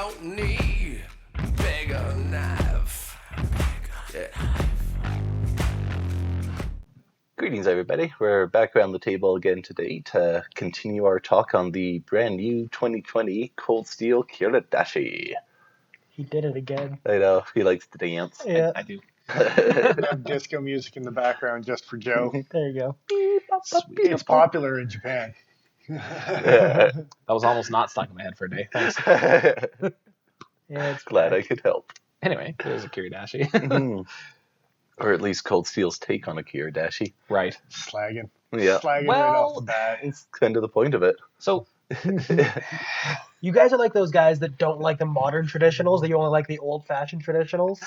don't need bigger knife. Yeah. Greetings, everybody. We're back around the table again today to continue our talk on the brand new 2020 Cold Steel Kiridashi. He did it again. I know, he likes to dance. Yeah, I do. Have disco music in the background just for Joe. there you go. It's popular in Japan. Yeah. That was almost not stuck in my head for a day. Thanks. Yeah, it's Glad I back. could help. Anyway, there's a Kiridashi. Mhm. Or at least Cold Steel's take on a Kiridashi. Right. Slagging. Yeah. Slagging right Well- off the bat. It's kind of the point of it. So, You guys are like those guys that don't like the modern traditionals, that you only like the old-fashioned traditionals.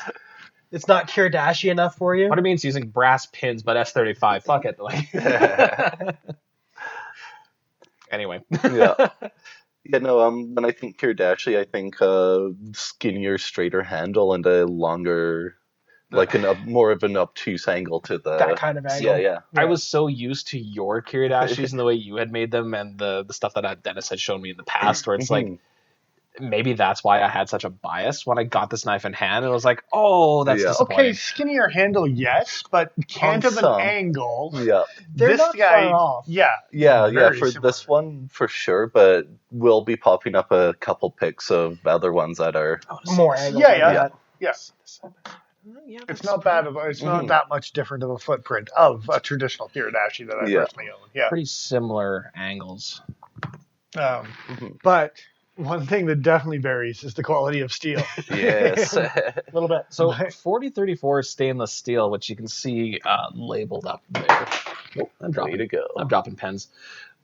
It's not Kiridashi enough for you. what it means using brass pins, but S35. Fuck it. Like. Anyway. Yeah. Yeah, no, when I think Kiridashi, I think skinnier, straighter handle and a longer, like more of an obtuse angle to the... That kind of angle. Yeah. I was so used to your Kiridashis and the way you had made them and the stuff that Dennis had shown me in the past, where it's like, maybe that's why I had such a bias when I got this knife in hand. And I was like, oh, that's Yeah. disappointing. Okay, skinnier handle, yes, but can't On of an some. angle. Yeah. They're this not guy, far off. Yeah. Yeah, very for similar. this one, for sure, but we'll be popping up a couple pics of other ones that are... More angle. Yeah, like yeah. that. Yes. Yeah, It's not bad. It's not that much different of a footprint of a traditional Kiridashi that I personally own. Yeah. pretty similar angles. But one thing that definitely varies is the quality of steel. Yes. A little bit. So 4034 is stainless steel, which you can see labeled up there. Oh, I'm Way dropping. to go. I'm dropping pens.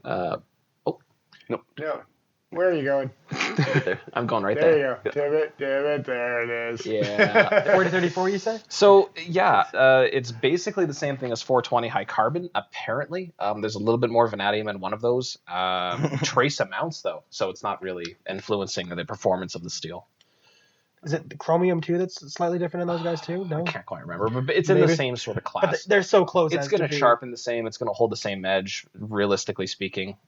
Yeah. Where are you going? There. I'm going right There there. you go. Damn it. There it is. Yeah. 4034, you say? So yeah, it's basically the same thing as 420 high carbon. Apparently, there's a little bit more vanadium in one of those. Trace amounts though, so it's not really influencing the performance of the steel. Is it the chromium too that's slightly different in those guys too? No? I can't quite remember, but it's in the Maybe. same sort of But class. they're so close. It's as going to be. sharpen the same. It's going to hold the same edge, realistically speaking.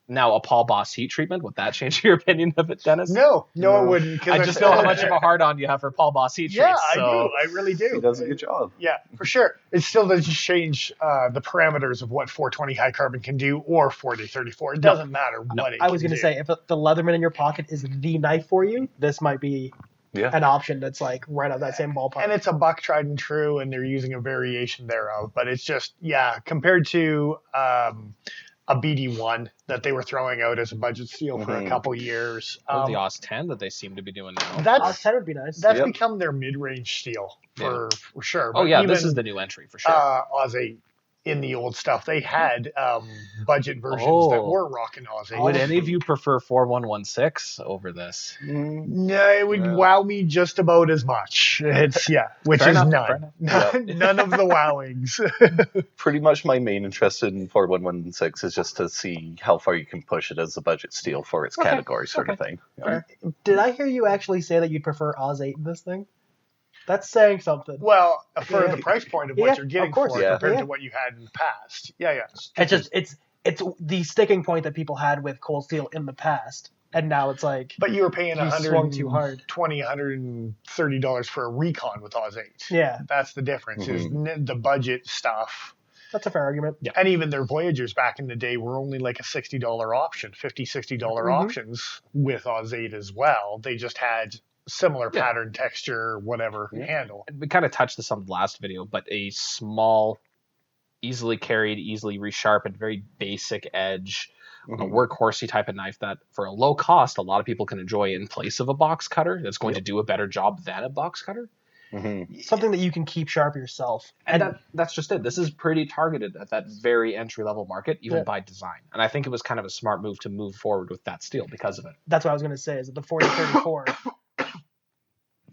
Now, a Paul Boss heat treatment, would that change your opinion of it, Dennis? No, it wouldn't. 'Cause I just know how much of a hard-on you have for Paul Boss heat Yeah, treats. I So. do. I really do. He does a good job. Yeah, for sure. It still doesn't change the parameters of what 420 high carbon can do or 4034. It doesn't matter what it I was can going to do. say, if the Leatherman in your pocket is the knife for you, this might be Yeah. an option that's like right on that same ballpark. And it's a buck tried and true, and they're using a variation thereof. But it's just, compared to a BD1 that they were throwing out as a budget steel for a couple years. Or the Oz 10 that they seem to be doing now. That's 10 would be nice. that's Yep. become their mid-range steel for sure. Oh But yeah, even, this is the new entry for sure. Oz 8 in the old stuff. They had budget versions that Oh. were rocking Oz 8. Would any of you prefer 4116 over this? No, it would wow me just about as much. It's which Fair is enough, fair none of the wowings. Pretty much my main interest in 4116 is just to see how far you can push it as a budget steel for its category sort of thing. Did I hear you actually say that you'd prefer Oz 8 in this thing? That's saying something. Well, for Yeah. the price point of Yeah, what you're getting of course, for it yeah. compared Yeah. to what you had in the past. Yeah. It's just it's the sticking point that people had with Cold Steel in the past, and now it's like But you were paying you swung too hard. $130 for a Recon with Oz 8. Yeah, That's the difference. Is the budget stuff. that's a fair argument. Yeah. And even their Voyagers back in the day were only like a $60 option, $50-$60 options with Oz 8 as well. They just had similar pattern, texture, whatever handle. We kind of touched this on the last video, but a small, easily carried, easily resharpened, very basic edge, a workhorsey type of knife that for a low cost, a lot of people can enjoy in place of a box cutter that's going to do a better job than a box cutter. Something that you can keep sharp yourself. And that's just it. This is pretty targeted at that very entry-level market, even by design. And I think it was kind of a smart move to move forward with that steel because of it. That's what I was going to say, is that the 4034,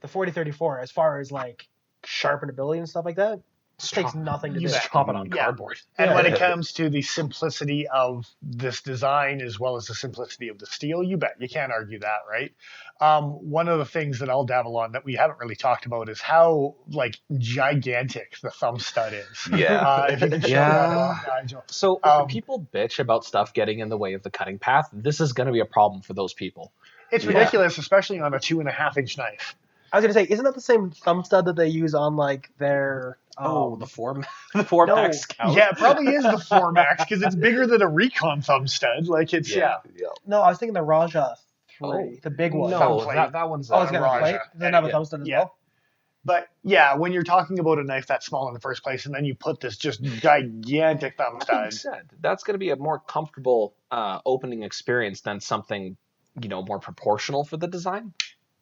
the 4034, as far as like sharpenability and stuff like that, takes nothing to do. Just chop it on cardboard. And when it comes to the simplicity of this design as well as the simplicity of the steel, you bet. You can't argue that, right? One of the things that I'll dabble on that we haven't really talked about is how like gigantic the thumb stud is. Yeah. If you can show that off, Nigel. So when people bitch about stuff getting in the way of the cutting path, this is going to be a problem for those people. It's Yeah. ridiculous, especially on a 2.5-inch knife. I was gonna say, isn't that the same thumb stud that they use on like their? the four No. Max Scout. Yeah, it probably is the 4Max because it's bigger than a Recon thumb stud. Like it's Yeah. Yeah. No, I was thinking the Raja 3, Oh, the big one. No, Thumb plate. that one's. Oh, it's got a Raja. plate. Doesn't have a Yeah. thumb stud as Yeah. well. But yeah, when you're talking about a knife that small in the first place, and then you put this just gigantic thumb That being stud. said, that's going to be a more comfortable opening experience than something, more proportional for the design.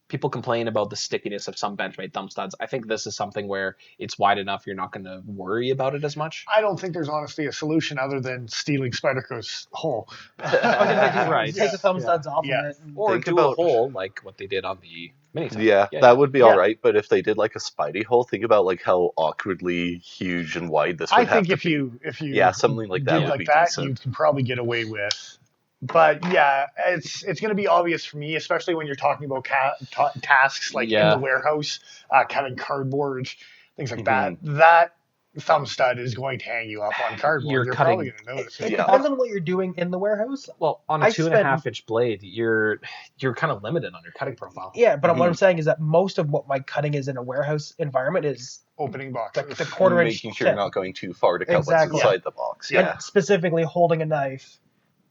People complain about the stickiness of some Benchmade thumb studs. I think this is something where it's wide enough, you're not going to worry about it as much. I don't think there's honestly a solution other than stealing Spyderco's hole. I was gonna say, just Right. take the thumb studs off Yeah. of it. And, Or Think do about- a hole like what they did on the mini type. Yeah, Yeah, that would be Yeah. all right. But if they did like a Spidey hole, think about like how awkwardly huge and wide this would I have think to if be. you Yeah, something like that did would like be that, decent. you can probably get away with. But yeah, it's going to be obvious for me, especially when you're talking about tasks like in Yeah. the warehouse, cutting cardboard, things like Mhm. that. That thumb stud is going to hang you up on cardboard. You're You're cutting- probably going to notice it it. Yeah. depends on what you're doing in the warehouse. Well, on a I 2.5-inch blade, you're kind of limited on your cutting profile. Yeah, but what I'm Mhm. saying is that most of what my cutting is in a warehouse environment is Opening boxes. the quarter inch Making sure you're tip. not going too far to cut Exactly. what's inside the box. Yeah. Yeah. And specifically holding a knife,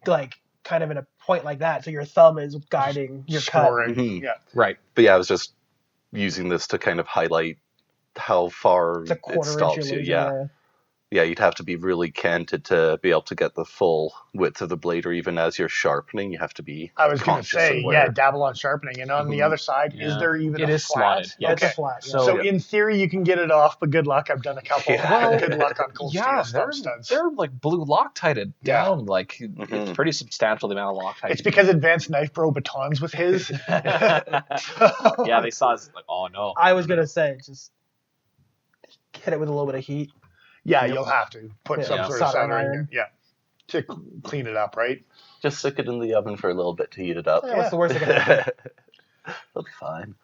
like kind of in a point like that, so your thumb is guiding your cut. Scoring. Mhm. Yeah. Right. But yeah, I was just using this to kind of highlight how far It's a it quarter inch stops you. illusion. Yeah. Yeah, you'd have to be really canted to be able to get the full width of the blade, or even as you're sharpening, you have to be I was going to conscious say, of where. yeah, dabble on sharpening. And on the Mhm. other side, is Yeah. there even It a is flat? slotted, yeah. It's Okay. a flat. Yeah. So- So in theory, you can get it off, but good luck. I've done a couple. Yeah. Well, Good luck on Cold Yeah, Steel they're, thumb studs. they're like blue Loctited Yeah. down. Like Mhm. it's pretty substantial the amount of Loctite. It's because Advanced Knife Bro batons with his. Yeah, they saw it's like, oh no. I was gonna say just hit it with a little bit of heat. Yeah, Yep. you'll have to put Yeah. some Yeah. sort of Soldering soldering. iron. Yeah, to clean it up, right? Just stick it in the oven for a little bit to heat it up. Eh, What's the worst that can happen? It'll be fine.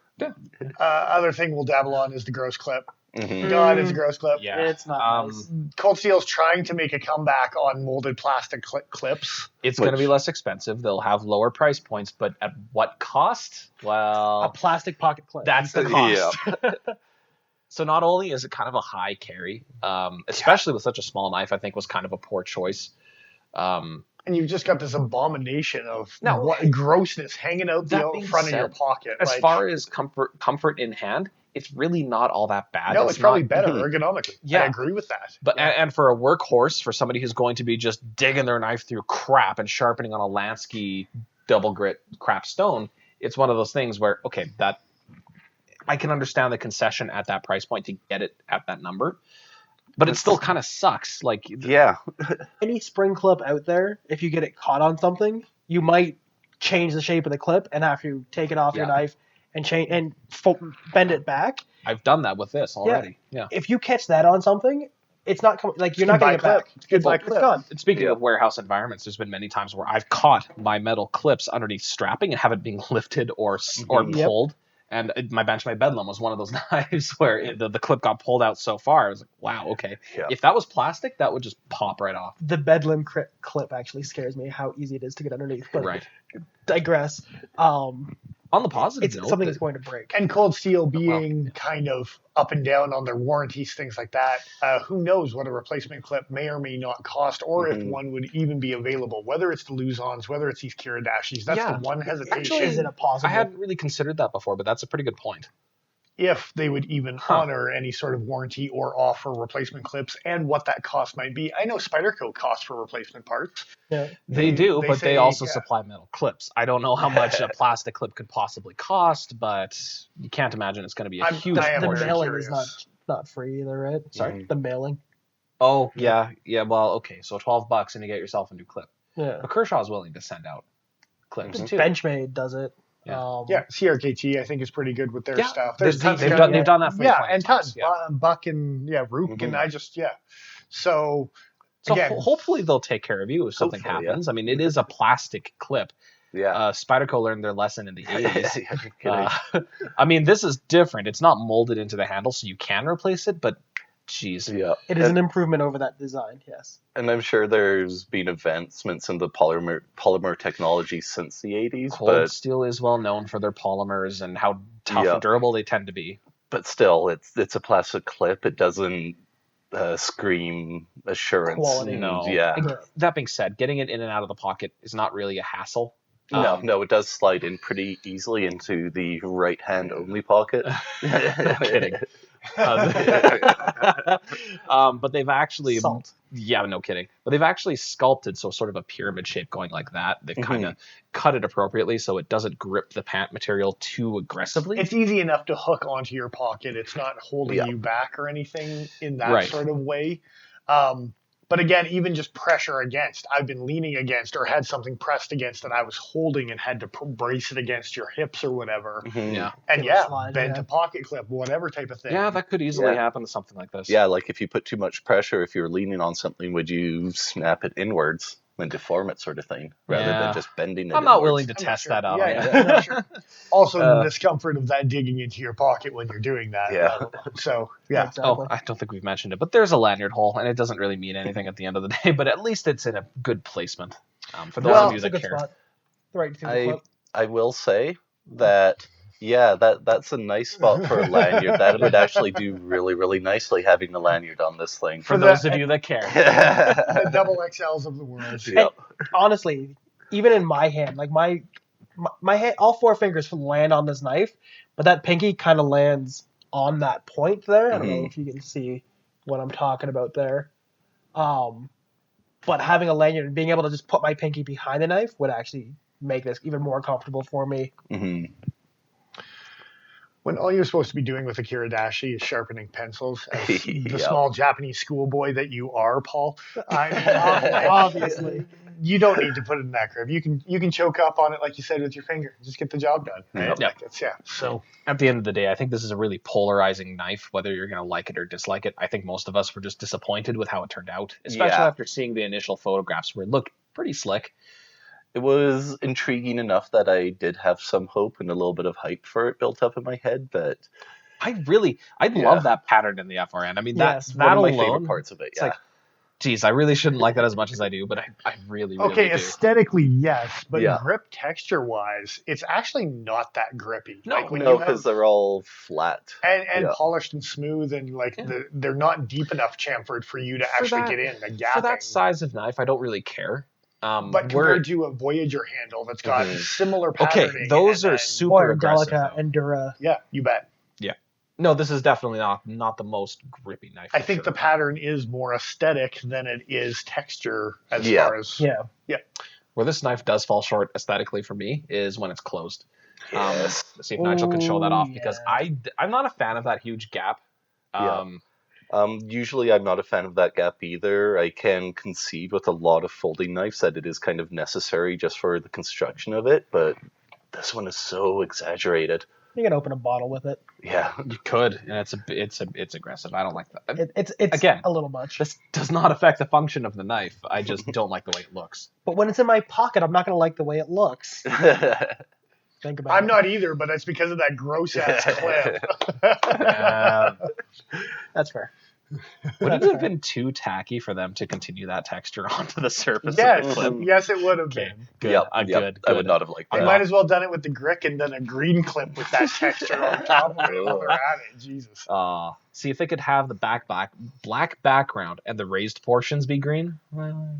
Other thing we'll dabble on is the gross clip. Mhm. God, it's a gross clip. Yeah. It's not Um, nice. Cold Steel's trying to make a comeback on molded plastic clips. It's going to Which- be less expensive. They'll have lower price points, but at what cost? A Well, plastic pocket clip. that's the cost. So not only is it kind of a high carry, especially with such a small knife, I think was kind of a poor choice. And you've just got this abomination of Now, grossness hanging out the that out being front of your said, pocket. As like, far as comfort in hand, it's really not all that bad. no, it's probably not- better Mhm. ergonomically. Yeah. I agree with that. But and for a workhorse, for somebody who's going to be just digging their knife through crap and sharpening on a Lansky double grit crap stone, it's one of those things where okay, that I can understand the concession at that price point to get it at that number, but it still kind of sucks. Like Yeah. Any spring clip out there, if you get it caught on something, you might change the shape of the clip and have to take it off your Yeah. knife and change and bend it back. I've done that with this already. Yeah. If you catch that on something, it's not like you're not going to get it back. It's goodbye It's clip. gone. And speaking of warehouse environments, there's been many times where I've caught my metal clips underneath strapping and have it being lifted or Mhm. Yep. pulled. And my Benchmade Bedlam was one of those knives where the clip got pulled out so far. I was like, wow, okay. Yeah. If that was plastic, that would just pop right off. The Bedlam clip actually scares me how easy it is to get underneath. But Right. digress. On the positive It's note, something that- that's going to break. And Cold Steel being kind of up and down on their warranties, things like that. Who knows what a replacement clip may or may not cost, or if Mhm. one would even be available. Whether it's the Luzons, whether it's these Kiridashis, that's Yeah. the one hesitation. Actually, is it a I possible? hadn't really considered that before, but that's a pretty good point. If they would even Huh. honor any sort of warranty or offer replacement clips, and what that cost might be. I know Spyderco costs for replacement parts. Yeah. They do, They but say, they also yeah. supply metal clips. I don't know how much a plastic clip could possibly cost, but you can't imagine it's going to be a I'm- huge I am The very portion. mailing curious. is not free either, right? Sorry? The mailing. Oh, yeah. Well, okay. So $12 and you get yourself a new clip. Yeah. But Kershaw's willing to send out clips Mhm. too. Benchmade does it. Yeah. Yeah, CRKT I think is pretty good with their Yeah, stuff. They've, There's tons they've of done, guys- they've done that for me yeah, plenty and of times, tons. Yeah. Buck and Rook, and Mhm. I just So So again, hopefully they'll take care of you if something Hopefully, happens. I mean, it is a plastic clip. Yeah. Spyderco learned their lesson in the 80s. Yeah, you're kidding. I mean, this is different. It's not molded into the handle, so you can replace it, but Jeez. Yeah. It is an improvement over that design, yes. And I'm sure there's been advancements in the polymer technology since the 80s, Cold Steel is well known for their polymers and how tough Yeah. and durable they tend to be. but still, it's a plastic clip. It doesn't scream assurance. Quality. No. Yeah. That being said, getting it in and out of the pocket is not really a hassle. No, it does slide in pretty easily into the right hand only pocket. No kidding. But they've actually, Salt. yeah, no kidding. But they've actually sculpted so sort of a pyramid shape going like that. They've kind of cut it appropriately so it doesn't grip the pant material too aggressively. It's easy enough to hook onto your pocket. It's not holding Yeah. you back or anything in that Right. sort of way. But again, even just pressure against, I've been leaning against or had something pressed against that I was holding and had to brace it against your hips or whatever. Yeah. And It'll slide, bent yeah. a pocket clip, whatever type of thing. Yeah, that could easily Yeah. happen to something like this. Yeah, like if you put too much pressure, if you're leaning on something, would you snap it inwards and deform it, sort of thing, rather Yeah. than just bending it? I'm not inwards? willing to I'm not test sure. that out. Yeah, I'm not sure. Also, the Uh, discomfort of that digging into your pocket when you're doing that. Yeah. So, yeah. Exactly. Oh, I don't think we've mentioned it, but there's a lanyard hole, and it doesn't really mean anything at the end of the day, but at least it's in a good placement for those Well, of you It's a that good care. spot. Right through the clip. I will say that, yeah, that's a nice spot for a lanyard. That would actually do really, really nicely having the lanyard on this thing. For For those the- of you that care. The double XLs of the world. Yeah. Honestly, even in my hand, like my hand, all four fingers land on this knife, but that pinky kind of lands on that point there. I don't know if you can see what I'm talking about there. But having a lanyard and being able to just put my pinky behind the knife would actually make this even more comfortable for me. Mhm. When all you're supposed to be doing with a Kiridashi is sharpening pencils, as the Yep. small Japanese schoolboy that you are, Paul, I mean, Obviously. you don't need to put it in that grip. You can choke up on it, like you said, with your finger. Just get the job done. Right? Yep. Like it's, So At the end of the day, I think this is a really polarizing knife, whether you're going to like it or dislike it. I think most of us were just disappointed with how it turned out, especially Yeah. after seeing the initial photographs where it looked pretty slick. It was intriguing enough that I did have some hope and a little bit of hype for it built up in my head, but I Yeah. love that pattern in the FRN. I mean, Yes, that one of my alone, favorite parts of it. it's Yeah. like, geez, I really shouldn't like that as much as I do, but I really, really okay, do. aesthetically, yes, but Yeah. grip texture-wise, it's actually not that grippy. No, like when No, you have because they're all flat. and Yeah. polished and smooth, and like they're not deep enough chamfered for you to For actually that- get in the For gapping. that size of knife, I don't really care. But where- compared to a Voyager handle that's got Mhm. similar okay, patterning, those and are then- super Or aggressive. Delica though. and Dura. Yeah, you bet. No, this is definitely not the most grippy knife. I for think sure. the pattern is more aesthetic than it is texture as Yeah. far as Yeah. Where this knife does fall short aesthetically for me is when it's closed. Yes. Let's see if Nigel can show that Ooh, off because yeah. I'm not a fan of that huge gap. Yeah. Usually I'm not a fan of that gap either. I can concede with a lot of folding knives that it is kind of necessary just for the construction of it, but this one is so exaggerated. You can open a bottle with it. Yeah. You could, and it's aggressive. I don't like that. It's Again, a little much. This does not affect the function of the knife. I just don't like the way it looks. But when it's in my pocket, I'm not going to like the way it looks. Think about I'm it. not either, but it's because of that gross ass clip. That's fair. Would it That's have fair. been too tacky for them to continue that texture onto the surface of yes, the clip? yes, it would have Okay, been. good. Yep, I'm yep. good. I would not have liked I that. might as well done it with the Grick and done a green clip with that texture on top of it while they're at it. Jesus. See if they could have the black background and the raised portions be green. Well,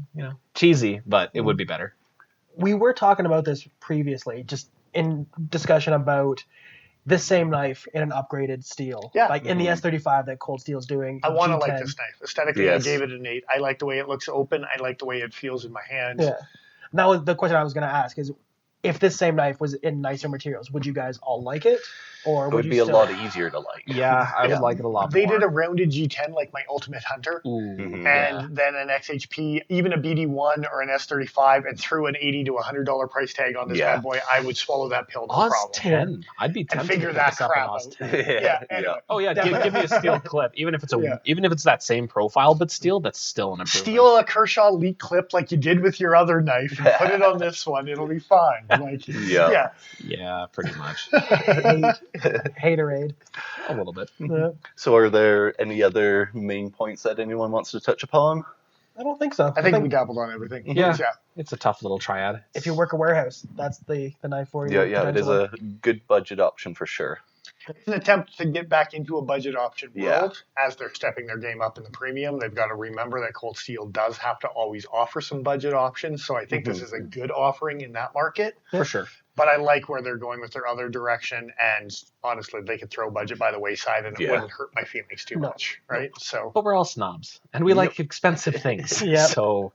cheesy, but it would be better. We were talking about this previously, just in discussion about this same knife in an upgraded steel. Yeah. Like in the S35 that Cold Steel is doing. I want to like G10. this knife. Aesthetically, Yes. I gave it an 8. I like the way it looks open. I like the way it feels in my hands. Yeah. And that was the question I was going to ask is if this same knife was in nicer materials, would you guys all like it? Or It would would be you a still... lot easier to like. Yeah, I Yeah. would like it a lot They more. did a rounded G10 like my Ultimate Hunter. Ooh, Mhm. And then an XHP, even a BD1 or an S35, and threw an $80 to $100 price tag on this Yeah. bad boy, I would swallow that pill, no Oz problem. 10. I'd be tempted figure to that pick this up an crap Oz out. 10. Yeah, anyway. Oh yeah, give me a steel clip, even if it's Yeah. even if it's that same profile but steel. That's still an improvement. Steal a Kershaw Leak clip like you did with your other knife and put it on this one. It'll be fine. Like, Yeah. Yeah, pretty much. Haterade. A little bit. Yeah. So are there any other main points that anyone wants to touch upon? I don't think so. I think we dabbled on everything. Yeah. It's a tough little triad. If you work a warehouse, that's the knife for you. Yeah, it is a good budget option for sure. It's an attempt to get back into a budget option Yeah. world as they're stepping their game up in the premium. They've got to remember that Cold Steel does have to always offer some budget options. So I think this is a good offering in that market. For sure. But I like where they're going with their other direction. And honestly, they could throw budget by the wayside and it wouldn't hurt my feelings too much. Right. So But we're all snobs. And we like expensive things. Yep. So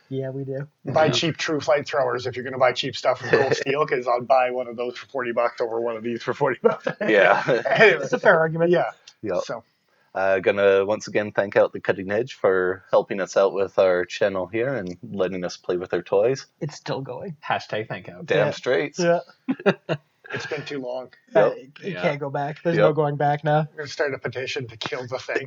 Yeah, we do. buy cheap True Flight throwers if you're going to buy cheap stuff from Cold Steel, because I'll buy one of those for $40 over one of these for $40. Yeah. Anyway, It's a fair argument. yeah. Yep. So Gonna once again thank out the Cutting Edge for helping us out with our channel here and letting us play with their toys. It's still going. hashtag thank out. Damn Yeah. straight. Yeah. it's been too long. Yep. You Yeah. can't go back. There's Yep. no going back now. I'm going to start a petition to kill the thing.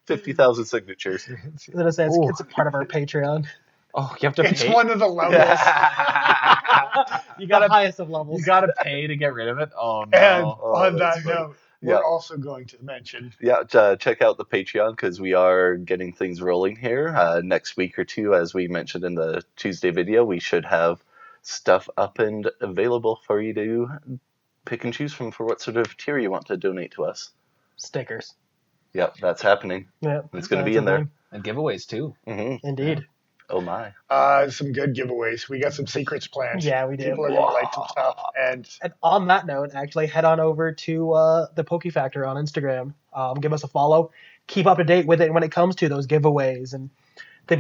50,000 signatures. I was gonna say it's a part of our Patreon. Oh, you have to It's pay. one of the loudest. You got the highest of levels. You gotta pay to get rid of it. Oh no. And Oh, on that's that funny. note, Yeah. we're also going to mention Yeah, check out the Patreon because we are getting things rolling here. Next week or two, as we mentioned in the Tuesday video, we should have stuff up and available for you to pick and choose from for what sort of tier you want to donate to us. Stickers. Yep, that's happening. Yeah, It's going to be that's in there. a thing. And giveaways too. Indeed. Oh my. some good giveaways. We got some secrets planned. Yeah, we do. People are going to like some stuff. And And on that note, actually, head on over to the Pokey Factor on Instagram. Give us a follow. Keep up to date with it when it comes to those giveaways and the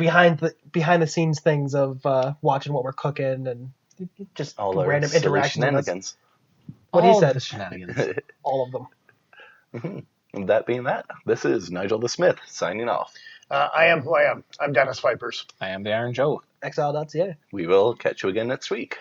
behind the scenes things of watching what we're cooking and just All our random silly interactions. with us. shenanigans. What he All said. the shenanigans. All of them. And that being that, this is Nigel the Smith signing off. I am who I am. I'm Dennis Vipers. I am the Iron Joe. Exile.ca. We will catch you again next week.